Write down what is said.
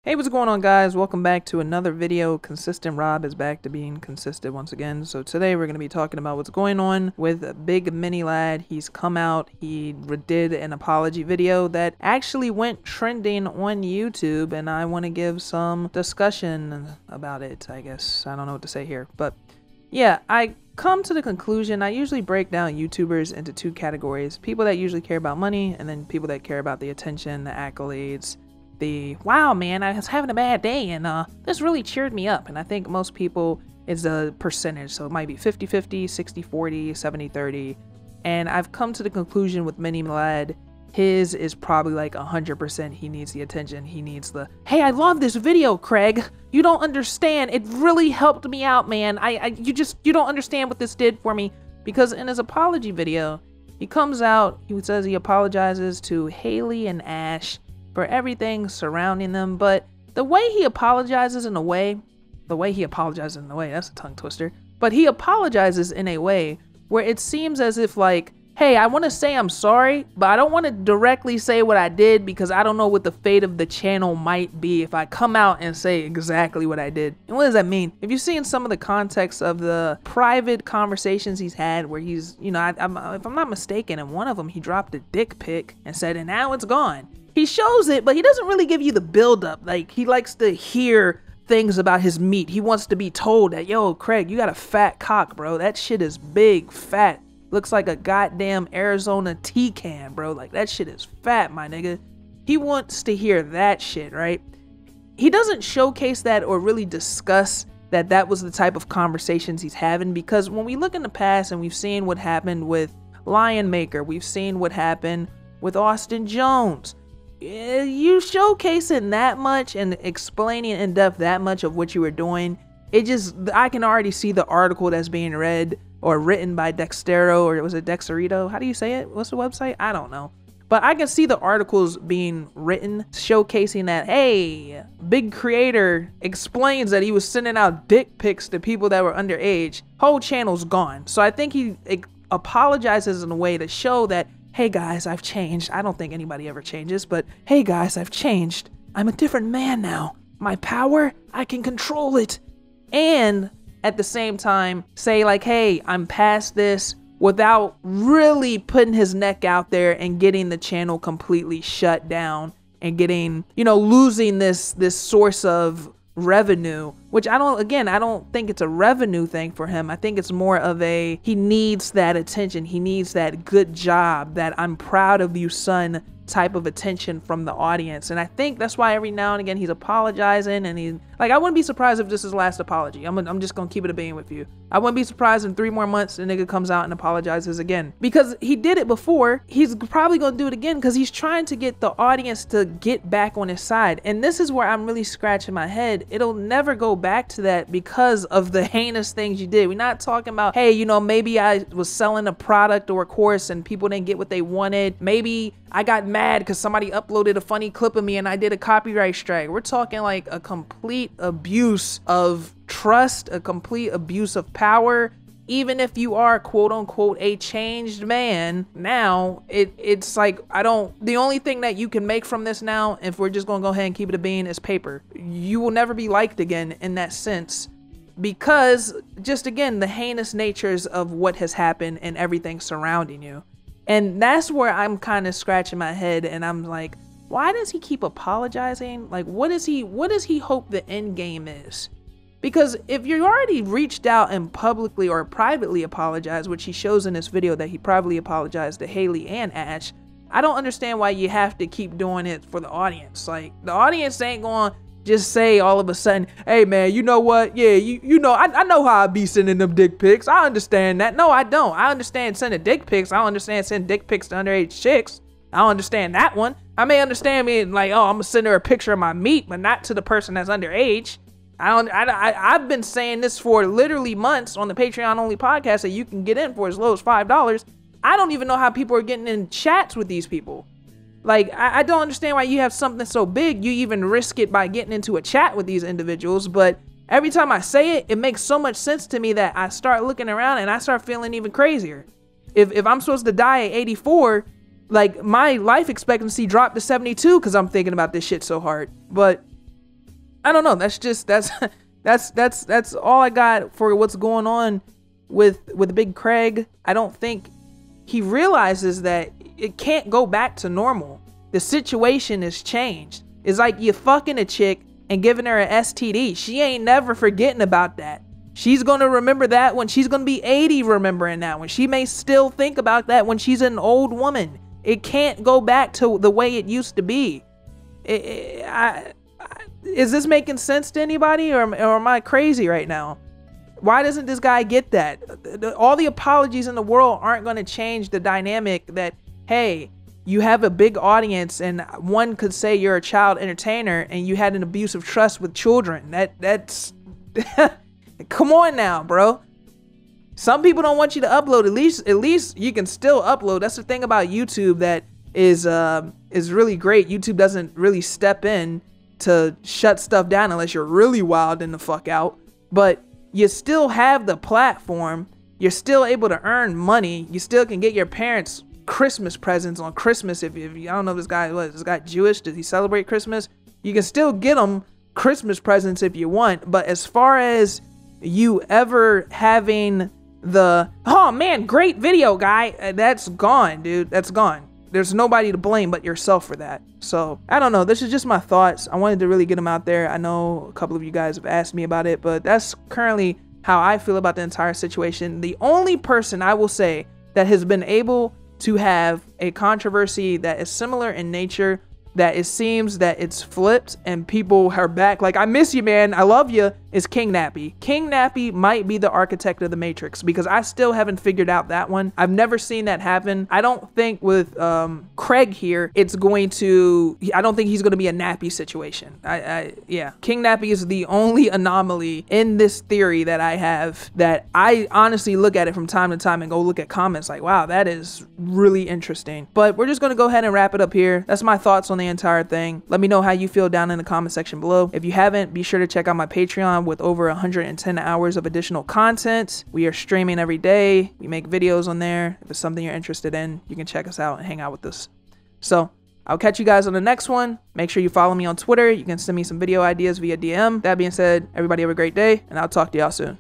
Hey, what's going on, guys? Welcome back to another video. Consistent Rob is back to being consistent once again. So today we're going to be talking about what's going on with Big MiniLadd. He's come out, he did an apology video that actually went trending on YouTube, and I want to give some discussion about it, I guess. I don't know what to say here, but yeah, I come to the conclusion, I usually break down YouTubers into two categories: people that usually care about money, and then people that care about the attention, the accolades, the wow man, I was having a bad day and this really cheered me up. And I think most people, it's a percentage, so it might be 50-50, 60-40, 70-30. And I've come to the conclusion with MiniLadd, his is probably like 100%. He needs the attention, he needs the, hey, I love this video, Craig, you don't understand, it really helped me out, man. You don't understand what this did for me. Because in his apology video, he comes out, he says he apologizes to Haley and Ash for everything surrounding them, but the way he apologizes in a way, that's a tongue twister, but he apologizes in a way where it seems as if like, hey, I want to say I'm sorry, but I don't want to directly say what I did because I don't know what the fate of the channel might be if I come out and say exactly what I did. And what does that mean? If you've seen some of the context of the private conversations he's had where he's, you know, if I'm not mistaken, in one of them he dropped a dick pic and said, and now it's gone. He shows it, but he doesn't really give you the build-up. Like, he likes to hear things about his meat. He wants to be told that, yo, Craig, you got a fat cock, bro. That shit is big, fat. Looks like a goddamn Arizona tea can, bro. Like, that shit is fat, my nigga. He wants to hear that shit, right? He doesn't showcase that or really discuss that that was the type of conversations he's having, because when we look in the past and we've seen what happened with Lion Maker, we've seen what happened with Austin Jones, you showcasing that much and explaining in depth that much of what you were doing, it just, I can already see the article that's being read or written by Dextero, or was it Dexerito? How do you say it? What's the website? I don't know. But I can see the articles being written showcasing that, hey, big creator explains that he was sending out dick pics to people that were underage. Whole channel's gone. So I think he apologizes in a way to show that, hey guys, I've changed. I don't think anybody ever changes, but hey guys, I've changed. I'm a different man now. My power, I can control it. And at the same time, say like, hey, I'm past this, without really putting his neck out there and getting the channel completely shut down and getting, you know, losing this source of revenue, which I don't think it's a revenue thing for him. I think it's more of a, he needs that attention, he needs that good job, that I'm proud of you son type of attention from the audience. And I think that's why every now and again he's apologizing, and he's like, I wouldn't be surprised if this is his last apology. I'm just gonna keep it a bean with you. I wouldn't be surprised in 3 more months the nigga comes out and apologizes again, because he did it before. He's probably gonna do it again because he's trying to get the audience to get back on his side. And this is where I'm really scratching my head. It'll never go back to that because of the heinous things you did. We're not talking about, hey, you know, maybe I was selling a product or a course and people didn't get what they wanted. Maybe I got mad because somebody uploaded a funny clip of me and I did a copyright strike. We're talking like a complete abuse of trust, a complete abuse of power. Even if you are quote unquote a changed man now, it's like, the only thing that you can make from this now, if we're just gonna go ahead and keep it a bean, is paper. You will never be liked again in that sense, because just again, the heinous natures of what has happened and everything surrounding you. And that's where I'm kind of scratching my head, and I'm like, why does he keep apologizing? Like, what does he hope the end game is? Because if you already reached out and publicly or privately apologized, which he shows in this video that he privately apologized to Haley and Ash, I don't understand why you have to keep doing it for the audience. Like, the audience ain't going to just say all of a sudden, hey man, you know what? Yeah, you know, I know how I be sending them dick pics. I understand that. No, I don't. I understand sending dick pics. I don't understand sending dick pics to underage chicks. I don't understand that one. I may understand being like, oh, I'm gonna send her a picture of my meat, but not to the person that's underage. I've been saying this for literally months on the Patreon only podcast that you can get in for as low as $5. I don't even know how people are getting in chats with these people. Like, I don't understand why you have something so big, you even risk it by getting into a chat with these individuals. But every time I say it, it makes so much sense to me that I start looking around and I start feeling even crazier. If I'm supposed to die at 84, like, my life expectancy dropped to 72 because I'm thinking about this shit so hard. But I don't know. That's all I got for what's going on with Big Craig. I don't think he realizes that it can't go back to normal. The situation has changed. It's like you fucking a chick and giving her an STD. She ain't never forgetting about that. She's gonna remember that when she's gonna be 80, remembering that when she may still think about that when she's an old woman. It can't go back to the way it used to be. Is this making sense to anybody, or am I crazy right now? Why doesn't this guy get that? All the apologies in the world aren't going to change the dynamic that, hey, you have a big audience and one could say you're a child entertainer and you had an abuse of trust with children. That's come on now, bro. Some people don't want you to upload. At least you can still upload. That's the thing about YouTube that is really great. YouTube doesn't really step in to shut stuff down unless you're really wilding the fuck out. But you still have the platform. You're still able to earn money. You still can get your parents Christmas presents on Christmas. If I don't know if this guy Jewish, does he celebrate Christmas? You can still get them Christmas presents if you want. But as far as you ever having the, oh man, great video guy, that's gone, dude. That's gone. There's nobody to blame but yourself for that. So I don't know, this is just my thoughts. I wanted to really get them out there. I know a couple of you guys have asked me about it, but that's currently how I feel about the entire situation. The only person I will say that has been able to have a controversy that is similar in nature, that it seems that it's flipped and people are back like, I miss you, man, I love you, is King Nappy. King Nappy might be the architect of the Matrix, because I still haven't figured out that one. I've never seen that happen. I don't think with Craig here, it's going to, I don't think he's going to be a Nappy situation. Yeah, King Nappy is the only anomaly in this theory that I have, that I honestly look at it from time to time and go look at comments like, wow, that is really interesting. But we're just going to go ahead and wrap it up here. That's my thoughts on the entire thing. Let me know how you feel down in the comment section below. If you haven't, be sure to check out my Patreon with over 110 hours of additional content. We are streaming every day. We make videos on there. If it's something you're interested in, you can check us out and hang out with us. So I'll catch you guys on the next one. Make sure you follow me on Twitter. You can send me some video ideas via DM. That being said, everybody have a great day, and I'll talk to y'all soon.